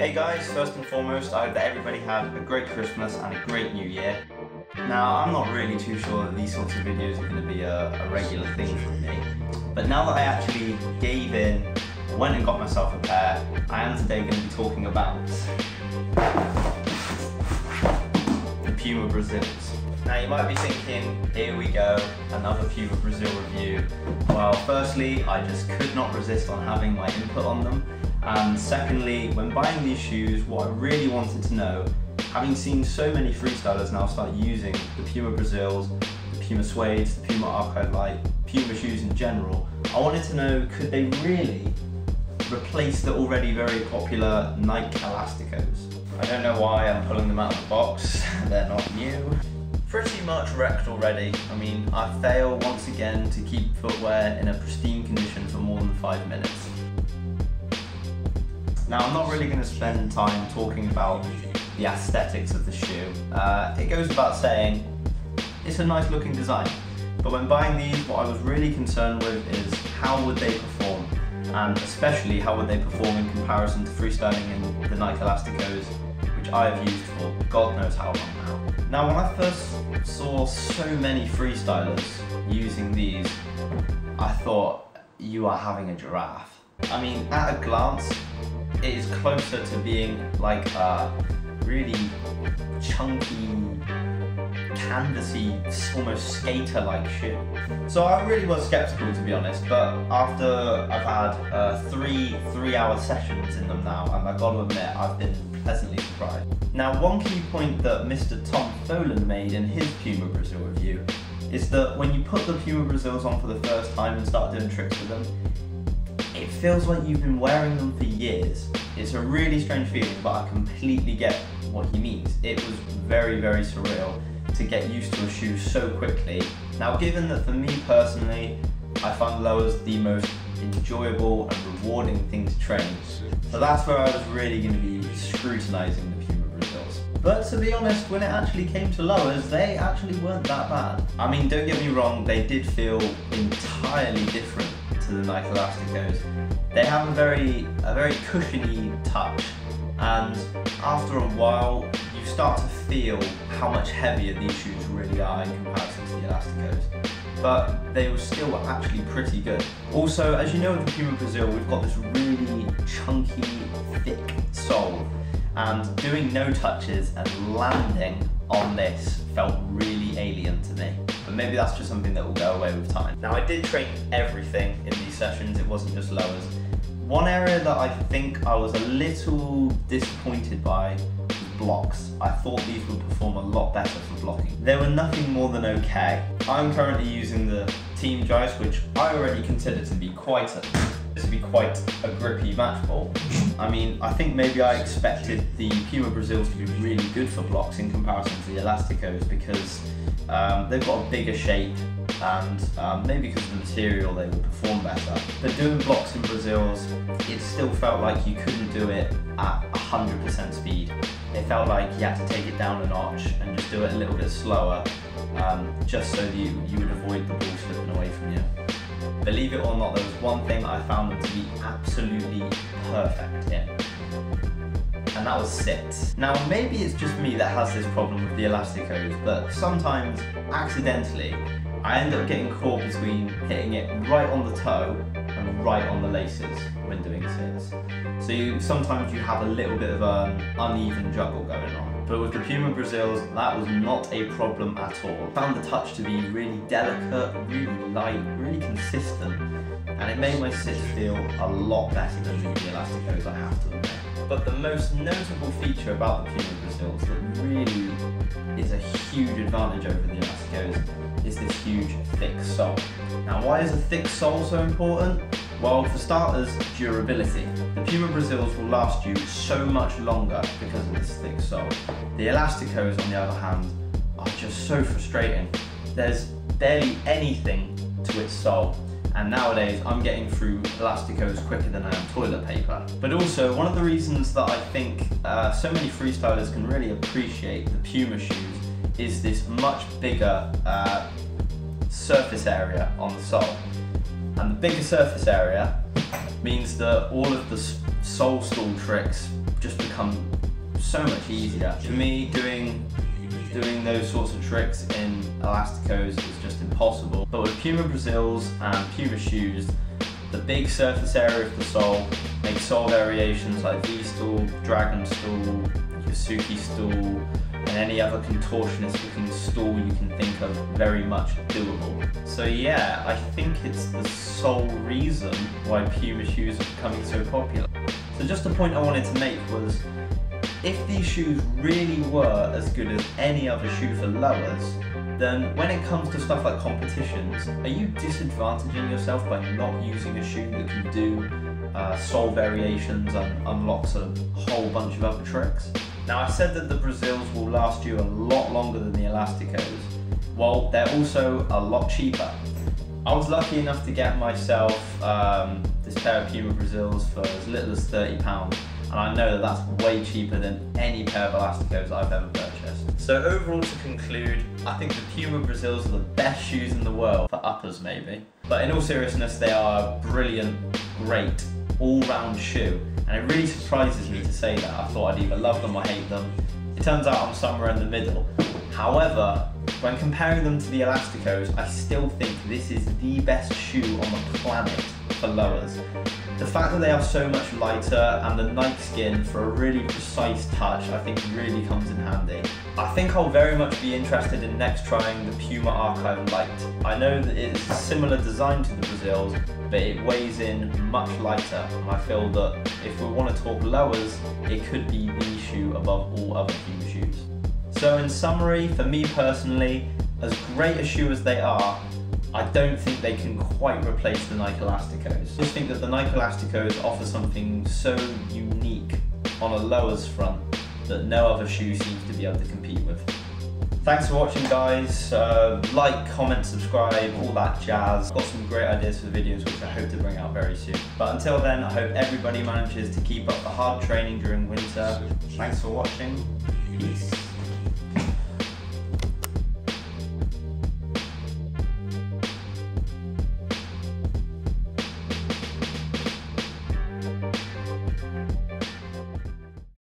Hey guys, first and foremost, I hope that everybody had a great Christmas and a great New Year. Now, I'm not really too sure that these sorts of videos are going to be a regular thing for me, but now that I actually gave in, went and got myself a pair, I am today going to be talking about the Puma Brasils. Now you might be thinking, here we go, another Puma Brasil review. Well, firstly, I just could not resist on having my input on them. And secondly, when buying these shoes, what I really wanted to know, having seen so many freestylers now start using the Puma Brasils, the Puma Suedes, the Puma Archive Light, Puma shoes in general, I wanted to know, could they really replace the already very popular Nike Elasticos? I don't know why I'm pulling them out of the box, they're not new. Pretty much wrecked already. I mean, I fail once again to keep footwear in a pristine condition for more than 5 minutes. Now, I'm not really going to spend time talking about the aesthetics of the shoe. It goes without saying, it's a nice looking design. But when buying these, what I was really concerned with is how would they perform? And especially how would they perform in comparison to freestyling in the Nike Elasticos, which I have used for God knows how long now. Now, when I first saw so many freestylers using these, I thought, you are having a giraffe. I mean, at a glance, it is closer to being like a really chunky, canvasy, almost skater-like shoe. So I really was skeptical, to be honest, but after I've had three-hour sessions in them now, and I've got to admit, I've been pleasantly surprised. Now, one key point that Mr. Tom Tholen made in his Puma Brasil review is that when you put the Puma Brasils on for the first time and start doing tricks with them, it feels like you've been wearing them for years. It's a really strange feeling, but I completely get what he means. It was very, very surreal to get used to a shoe so quickly. Now, given that for me personally, I find lowers the most enjoyable and rewarding thing to train, so that's where I was really going to be scrutinising the Puma Brasils. But to be honest, when it actually came to lowers, they actually weren't that bad. I mean, don't get me wrong, they did feel entirely different to the Nike Elasticos. They have a very cushiony touch, and after a while you start to feel how much heavier these shoes really are in comparison to the Elasticos. But they were still actually pretty good. Also, as you know with the Puma Brasil, we've got this really chunky, thick sole, and doing no touches and landing on this felt really alien to me. But maybe that's just something that will go away with time. Now, I did train everything in these sessions, it wasn't just lowers. One area that I think I was a little disappointed by was blocks. I thought these would perform a lot better for blocking. They were nothing more than okay. I'm currently using the Team Joyce, which I already consider to be quite a grippy match ball. I mean, I think maybe I expected the Puma Brasils to be really good for blocks in comparison to the Elasticos because they've got a bigger shape, and maybe because of the material they would perform better. But doing blocks in Brasils, it still felt like you couldn't do it at 100% speed. It felt like you had to take it down a notch and just do it a little bit slower, just so that you would avoid the ball slipping away from you. Believe it or not, there was one thing I found them to be absolutely perfect in, and that was sit. Now, maybe it's just me that has this problem with the Elasticos, but sometimes, accidentally, I end up getting caught between hitting it right on the toe and right on the laces when doing sits. So sometimes you have a little bit of an uneven juggle going on. But with the Puma Brasils, that was not a problem at all. I found the touch to be really delicate, really light, really consistent, and it made my sits feel a lot better than the Elasticos, I have to admit. But the most notable feature about the Puma Brasils that really is a huge advantage over the Elasticos is this huge thick sole. Now, why is a thick sole so important? Well, for starters, durability. The Puma Brasils will last you so much longer because of this thick sole. The Elasticos, on the other hand, are just so frustrating. There's barely anything to its sole, and nowadays I'm getting through Elasticos quicker than I am toilet paper. But also, one of the reasons that I think so many freestylers can really appreciate the Puma shoes is this much bigger surface area on the sole. And the bigger surface area means that all of the sole stall tricks just become so much easier. For me, doing those sorts of tricks in Elasticos is just impossible. But with Puma Brasils and Puma shoes, the big surface area of the sole makes sole variations like V-stall, Dragon stall, Yasuki stall, and any other contortionist looking stall you can think of very much doable. So yeah, I think it's the sole reason why Puma shoes are becoming so popular. So just the point I wanted to make was, if these shoes really were as good as any other shoe for lowers, then when it comes to stuff like competitions, are you disadvantaging yourself by not using a shoe that can do sole variations and unlocks a whole bunch of other tricks? Now, I said that the Brasils will last you a lot longer than the Elasticos. Well, they're also a lot cheaper. I was lucky enough to get myself this pair of Puma Brasils for as little as £30. And I know that that's way cheaper than any pair of Elasticos I've ever purchased. So overall, to conclude, I think the Puma Brasils are the best shoes in the world, for uppers maybe. But in all seriousness, they are a brilliant, great, all-round shoe. And it really surprises me to say that. I thought I'd either love them or hate them. It turns out I'm somewhere in the middle. However, when comparing them to the Elasticos, I still think this is the best shoe on the planet for lowers. The fact that they are so much lighter and the Nike skin for a really precise touch, I think really comes in handy. I think I'll very much be interested in next trying the Puma Archive Light. I know that it's a similar design to the Brasils, but it weighs in much lighter, and I feel that if we want to talk lowers, it could be the shoe above all other Puma shoes. So in summary, for me personally, as great a shoe as they are, I don't think they can quite replace the Nike Elasticos. I just think that the Nike Elasticos offer something so unique on a lowers front that no other shoe seems to be able to compete with. Thanks for watching, guys. Like, comment, subscribe, all that jazz. Got some great ideas for videos which I hope to bring out very soon. But until then, I hope everybody manages to keep up the hard training during winter. Thanks for watching. Peace.